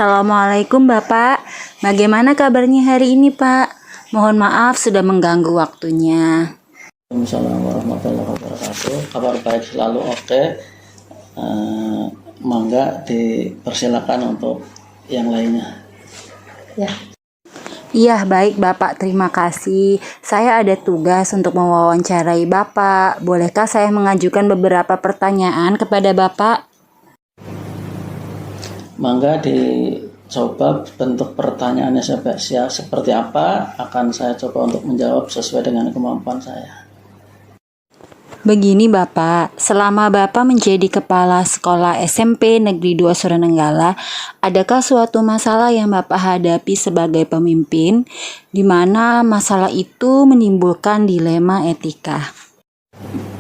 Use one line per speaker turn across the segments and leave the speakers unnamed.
Assalamualaikum Bapak, bagaimana kabarnya hari ini Pak? Mohon maaf sudah mengganggu waktunya.
Assalamualaikum warahmatullahi wabarakatuh. Kabar baik selalu oke. Mangga dipersilakan untuk yang lainnya.
Ya. Iya baik Bapak, terima kasih. Saya ada tugas untuk mewawancarai Bapak. Bolehkah saya mengajukan beberapa pertanyaan kepada Bapak?
Mangga dicoba bentuk pertanyaannya seperti apa, akan saya coba untuk menjawab sesuai dengan kemampuan saya.
Begini Bapak, selama Bapak menjadi kepala sekolah SMP Negeri 2 Suranenggala, adakah suatu masalah yang Bapak hadapi sebagai pemimpin, di mana masalah itu menimbulkan dilema etika?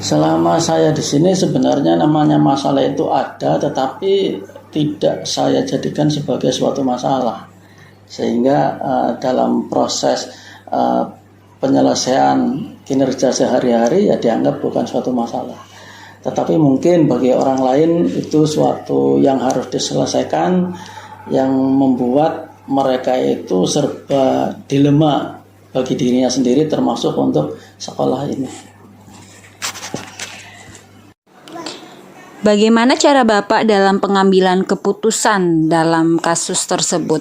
Selama saya di sini sebenarnya namanya masalah itu ada, tetapi tidak saya jadikan sebagai suatu masalah, sehingga dalam proses penyelesaian kinerja sehari-hari ya dianggap bukan suatu masalah. Tetapi mungkin bagi orang lain itu suatu yang harus diselesaikan, yang membuat mereka itu serba dilema bagi dirinya sendiri, termasuk untuk sekolah ini.
Bagaimana cara Bapak dalam pengambilan keputusan dalam kasus tersebut?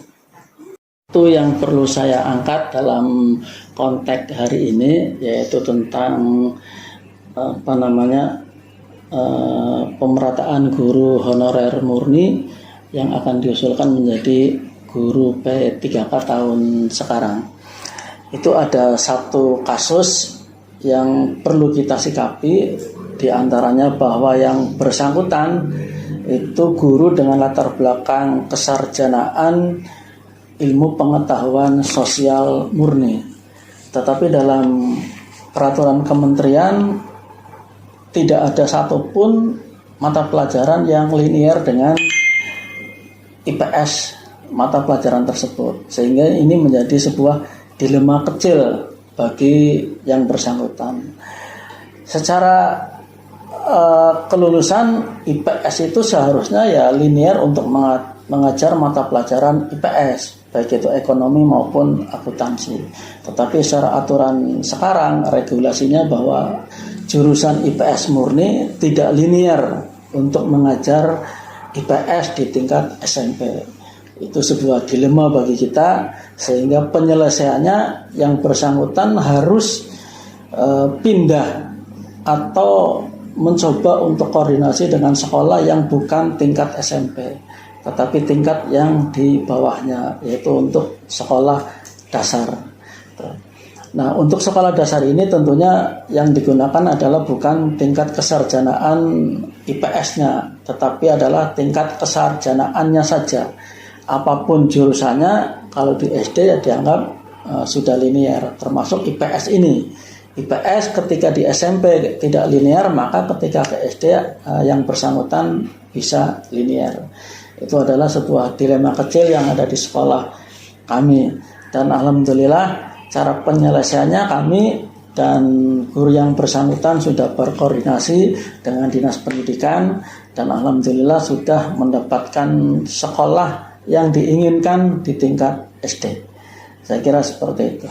Itu yang perlu saya angkat dalam konteks hari ini, yaitu tentang pemerataan guru honorer murni yang akan diusulkan menjadi guru P3K tahun sekarang. Itu ada satu kasus yang perlu kita sikapi, di antaranya bahwa yang bersangkutan itu guru dengan latar belakang kesarjanaan ilmu pengetahuan sosial murni. Tetapi dalam peraturan kementerian tidak ada satupun mata pelajaran yang linier dengan IPS mata pelajaran tersebut. Sehingga ini menjadi sebuah dilema kecil bagi yang bersangkutan. Secara kelulusan IPS itu seharusnya ya linier untuk mengajar mata pelajaran IPS, baik itu ekonomi maupun akuntansi. Tetapi secara aturan sekarang regulasinya bahwa jurusan IPS murni tidak linier untuk mengajar IPS di tingkat SMP. Itu sebuah dilema bagi kita, sehingga penyelesaiannya yang bersangkutan harus pindah atau mencoba untuk koordinasi dengan sekolah yang bukan tingkat SMP, tetapi tingkat yang di bawahnya, yaitu untuk sekolah dasar. Nah, untuk sekolah dasar ini tentunya yang digunakan adalah bukan tingkat kesarjanaan IPS-nya, tetapi adalah tingkat kesarjanaannya saja. Apapun jurusannya, kalau di SD ya dianggap sudah linier, termasuk IPS ini. IPS ketika di SMP tidak linier, maka ketika ke SD yang bersangkutan bisa linier. Itu adalah sebuah dilema kecil yang ada di sekolah kami. Dan alhamdulillah cara penyelesaiannya kami dan guru yang bersangkutan sudah berkoordinasi dengan Dinas Pendidikan, dan alhamdulillah sudah mendapatkan sekolah yang diinginkan di tingkat SD. Saya kira seperti itu.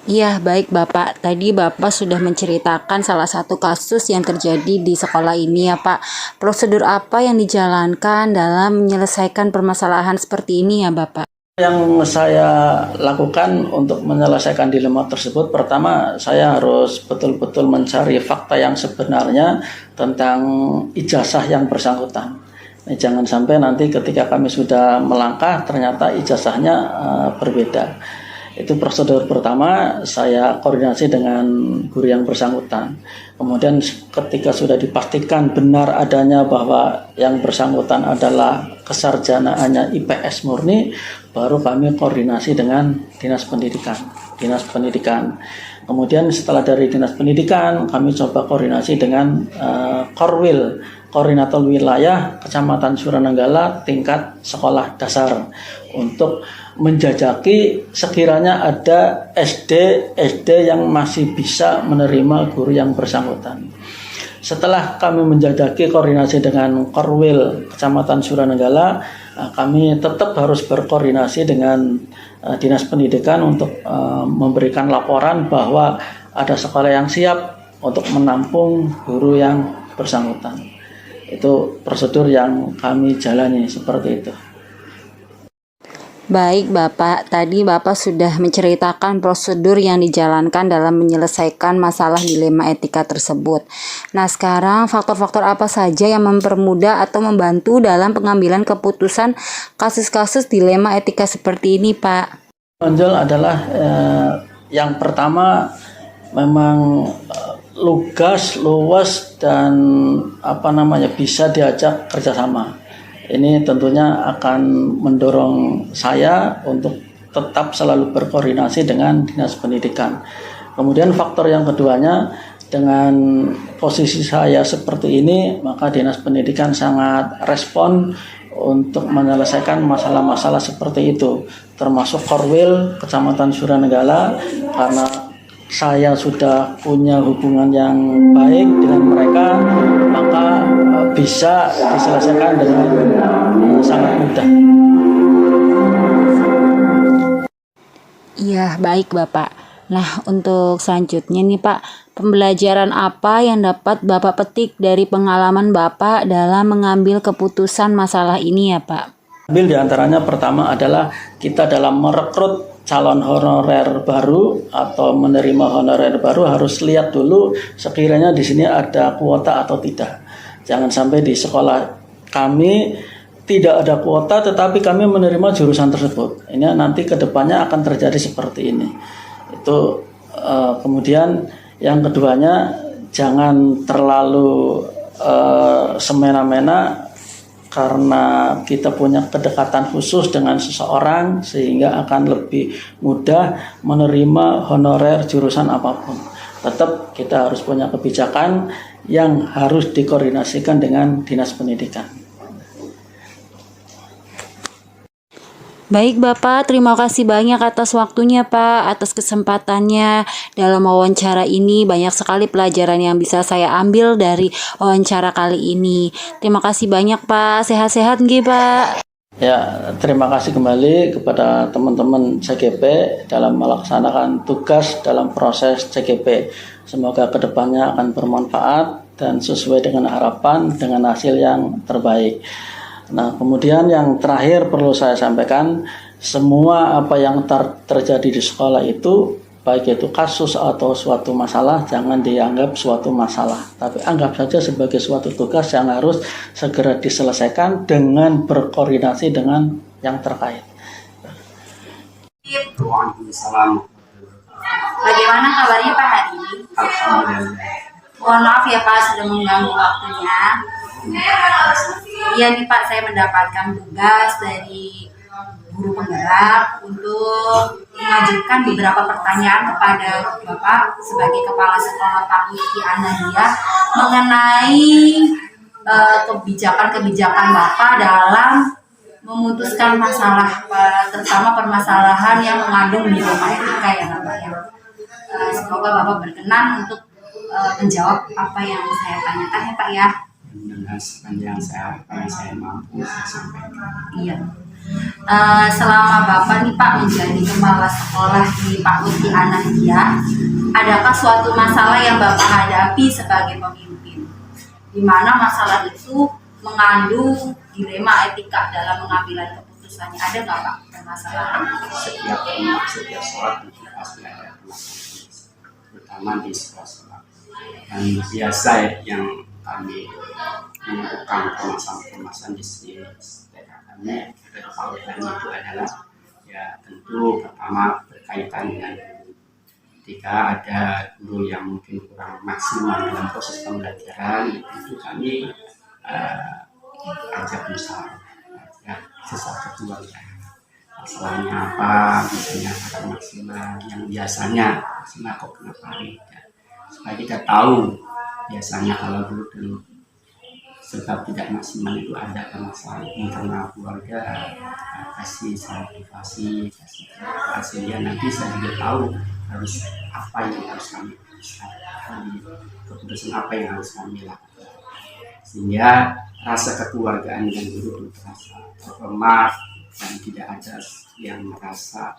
Iya, baik Bapak. Tadi Bapak sudah menceritakan salah satu kasus yang terjadi di sekolah ini ya Pak. Prosedur apa yang dijalankan dalam menyelesaikan permasalahan seperti ini ya Bapak?
Yang saya lakukan untuk menyelesaikan dilema tersebut, pertama saya harus betul-betul mencari fakta yang sebenarnya tentang ijazah yang bersangkutan. Jangan sampai nanti ketika kami sudah melangkah ternyata ijazahnya berbeda. Itu prosedur pertama, saya koordinasi dengan guru yang bersangkutan. Kemudian ketika sudah dipastikan benar adanya bahwa yang bersangkutan adalah kesarjanaannya IPS murni, baru kami koordinasi dengan Dinas Pendidikan. Kemudian setelah dari Dinas Pendidikan, kami coba koordinasi dengan Korwil, Koordinator Wilayah Kecamatan Suranenggala tingkat sekolah dasar, untuk menjajaki sekiranya ada SD yang masih bisa menerima guru yang bersangkutan. setelah kami menjajaki koordinasi dengan Korwil Kecamatan Suranenggala, kami tetap harus berkoordinasi dengan Dinas Pendidikan untuk memberikan laporan bahwa ada sekolah yang siap untuk menampung guru yang bersangkutan. Itu prosedur yang kami jalani seperti itu.
Baik Bapak, tadi Bapak sudah menceritakan prosedur yang dijalankan dalam menyelesaikan masalah dilema etika tersebut. Nah sekarang faktor-faktor apa saja yang mempermudah atau membantu dalam pengambilan keputusan kasus-kasus dilema etika seperti ini Pak?
Menonjol adalah yang pertama memang lugas, luas, dan bisa diajak kerjasama. Ini tentunya akan mendorong saya untuk tetap selalu berkoordinasi dengan Dinas Pendidikan. Kemudian faktor yang keduanya, dengan posisi saya seperti ini, maka Dinas Pendidikan sangat respon untuk menyelesaikan masalah-masalah seperti itu, termasuk Korwil Kecamatan Suranenggala, karena saya sudah punya hubungan yang baik dengan mereka, maka bisa diselesaikan dengan sangat mudah.
Iya, baik Bapak. Nah, untuk selanjutnya nih Pak, pembelajaran apa yang dapat Bapak petik dari pengalaman Bapak dalam mengambil keputusan masalah ini ya Pak?
Ambil diantaranya pertama adalah kita dalam merekrut calon honorer baru atau menerima honorer baru harus lihat dulu sekiranya di sini ada kuota atau tidak. Jangan sampai di sekolah kami tidak ada kuota tetapi kami menerima jurusan tersebut. Ini nanti kedepannya akan terjadi seperti ini. Itu kemudian yang keduanya, jangan terlalu semena-mena karena kita punya kedekatan khusus dengan seseorang sehingga akan lebih mudah menerima honorer jurusan apapun. Tetap kita harus punya kebijakan yang harus dikoordinasikan dengan Dinas Pendidikan.
Baik Bapak, terima kasih banyak atas waktunya Pak, atas kesempatannya dalam wawancara ini. Banyak sekali pelajaran yang bisa saya ambil dari wawancara kali ini. Terima kasih banyak Pak, sehat-sehat nggih Pak.
Ya, terima kasih kembali kepada teman-teman CGP dalam melaksanakan tugas dalam proses CGP. Semoga kedepannya akan bermanfaat dan sesuai dengan harapan dengan hasil yang terbaik. Nah, kemudian yang terakhir perlu saya sampaikan, semua apa yang terjadi di sekolah itu, baik itu kasus atau suatu masalah, jangan dianggap suatu masalah, tapi anggap saja sebagai suatu tugas yang harus segera diselesaikan dengan berkoordinasi dengan yang terkait.
Waalaikumsalam.
Bagaimana kabarnya Pak hari ini?
Alhamdulillah.
Mohon maaf ya Pak sudah mengganggu waktunya. Iya nih Pak, saya mendapatkan tugas dari guru penggerak untuk mengajukan beberapa pertanyaan kepada Bapak sebagai Kepala Sekolah Pak Lutfi Anadia mengenai kebijakan-kebijakan Bapak dalam memutuskan masalah, terutama permasalahan yang mengandung dilema etika ya Bapak ya. Semoga Bapak berkenan untuk menjawab apa yang saya tanyakan ya Pak ya.
Dengan sepanjang apa yang saya mampu saya sampaikan.
Iya. Selama Bapak nih Pak menjadi kepala sekolah di Pak Lutfi Anadia, adakah suatu masalah yang Bapak hadapi sebagai pemimpin, di mana masalah itu mengandung dilema etika dalam pengambilan keputusannya? Ada nggak Pak permasalahan?
Setiap sholat itu pasti ada permasalahan, terutama di sekolah-sekolah. Dan biasa yang kami menemukan permasalahan di sini kami berkaitan itu adalah ya tentu pertama berkaitan dengan ketika ada guru yang mungkin kurang maksimal dalam proses pembelajaran, itu kami ajak musyawarah ya, sesuatu keluarga masalahnya apa, misalnya kurang maksimal yang biasanya maksimal kok kenapa ya, supaya kita tahu biasanya kalau dulu sebab tidak maksimal itu ada masalah internal keluarga, kasih motivasi, kasih dia nanti saya juga tahu harus apa yang harus kami keputusan apa yang harus kami lakukan, sehingga rasa kekeluargaan dan guru itu terasa terhormat dan tidak ada yang merasa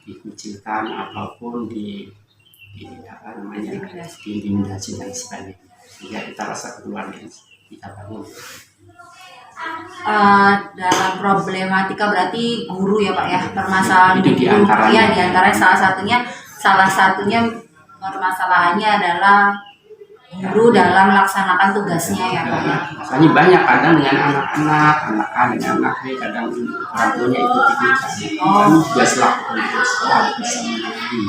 dikucilkan ataupun diintimidasi dan sebagainya, sehingga kita rasa kekeluargaan kita bangun.
Dalam problematika berarti guru ya Pak ya, permasalahan
Itu
guru
diantaranya.
ya, diantaranya salah satunya permasalahannya adalah guru dalam melaksanakan tugasnya ya Pak ya.
Makanya banyak kadang dengan anak-anak dengan anak kadang orang tuanya ikut-ikutan. Kami juga selaku pemimpin sekolah bisa mengerti,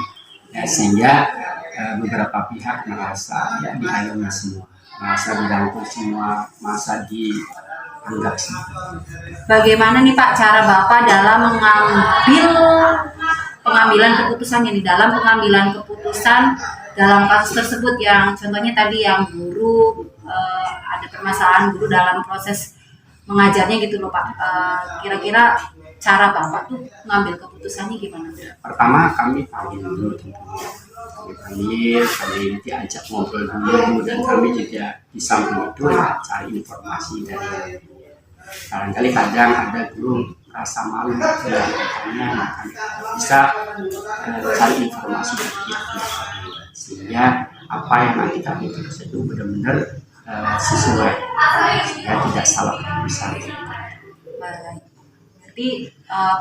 ya, sehingga beberapa pihak merasa ya diayomi semua, merasa dirangkul semua, merasa dianggap semua.
Bagaimana nih Pak cara Bapak dalam pengambilan keputusan di dalam pengambilan keputusan dalam kasus tersebut, yang contohnya tadi yang guru ada permasalahan guru dalam proses mengajarnya gitu loh Pak. Kira-kira cara Bapak tuh mengambil keputusannya gimana?
Pertama kami panggil dulu tentunya, kami diajak ngobrol dulu, dan kami juga di samping itu ya, cari informasi dari barangkali kadang ada guru merasa malu melakukannya, maka bisa cari informasi dari pihak-pihak sehingga apa yang nanti kami tulis itu benar-benar sesuai, sehingga tidak salah besar.
Berarti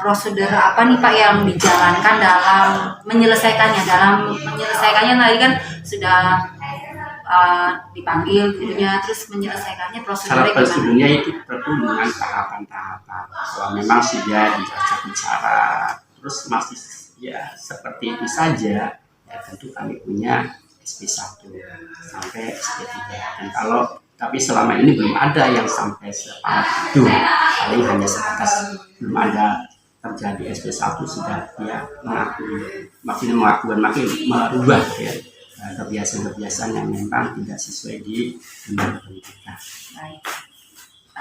prosedur apa nih Pak yang dijalankan dalam menyelesaikannya? Tadi kan sudah dipanggil gurunya, terus menyelesaikannya prosedurnya gimana?
Prosedurnya itu perlu dengan tahapan-tahapan. Kalau memang sudah diajak bicara, terus masih ya seperti itu saja, ya tentu kami punya SP1 sampai SP3. Dan tapi selama ini belum ada yang sampai separah itu, paling hanya sebatas belum ada terjadi SP1 sudah dia makin merubah ya kebiasaan-kebiasaan yang memang tidak sesuai di dunia pendidikan.
Baik.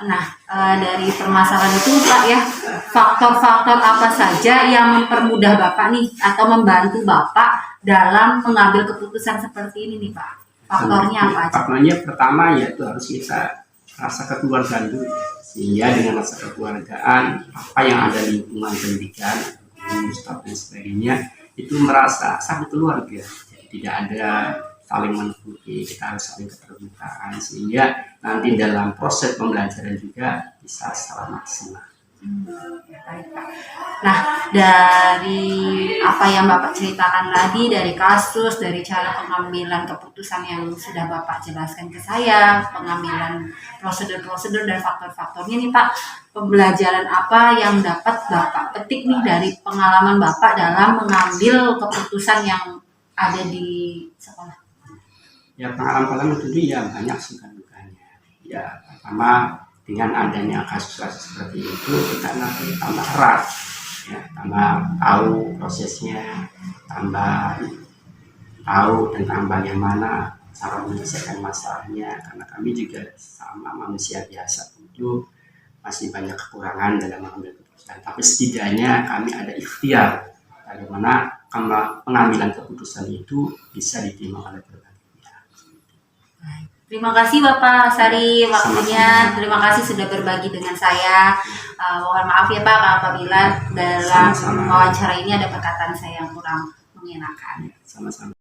Nah, dari permasalahan itu Pak ya, faktor-faktor apa saja yang mempermudah Bapak nih atau membantu Bapak dalam mengambil keputusan seperti ini nih Pak? Faktornya apa aja?
Faktornya pertama yaitu harus kita rasa kekeluargaan dulu, sehingga dengan rasa kekeluargaan apa yang ada di lingkungan pendidikan, staf dan sebagainya itu merasa satu keluarga. Tidak ada saling menutupi, kita harus saling keterbukaan, sehingga nanti dalam proses pembelajaran juga bisa secara maksimal.
Nah, dari apa yang Bapak ceritakan tadi, dari kasus, dari cara pengambilan keputusan yang sudah Bapak jelaskan ke saya, pengambilan prosedur-prosedur dan faktor-faktornya nih Pak, pembelajaran apa yang dapat Bapak petik nih dari pengalaman Bapak dalam mengambil keputusan yang ada di sekolah?
Ya, pengalaman tentu ya banyak suka dukanya. Ya, pertama dengan adanya kasus-kasus seperti itu kita nanti tambah erat, ya, tambah tahu prosesnya, tambah tahu tentang bagaimana cara menyelesaikan masalahnya, karena kami juga sama manusia biasa tentu masih banyak kekurangan dalam mengambil keputusan, tapi setidaknya kami ada ikhtiar bagaimana pengambilan keputusan itu bisa diterima oleh berbagai pihak.
Terima kasih Bapak Sari waktunya. Terima kasih sudah berbagi dengan saya. Mohon maaf ya Pak apabila dalam wawancara ini ada perkataan saya yang kurang mengenakan.
Sama-sama.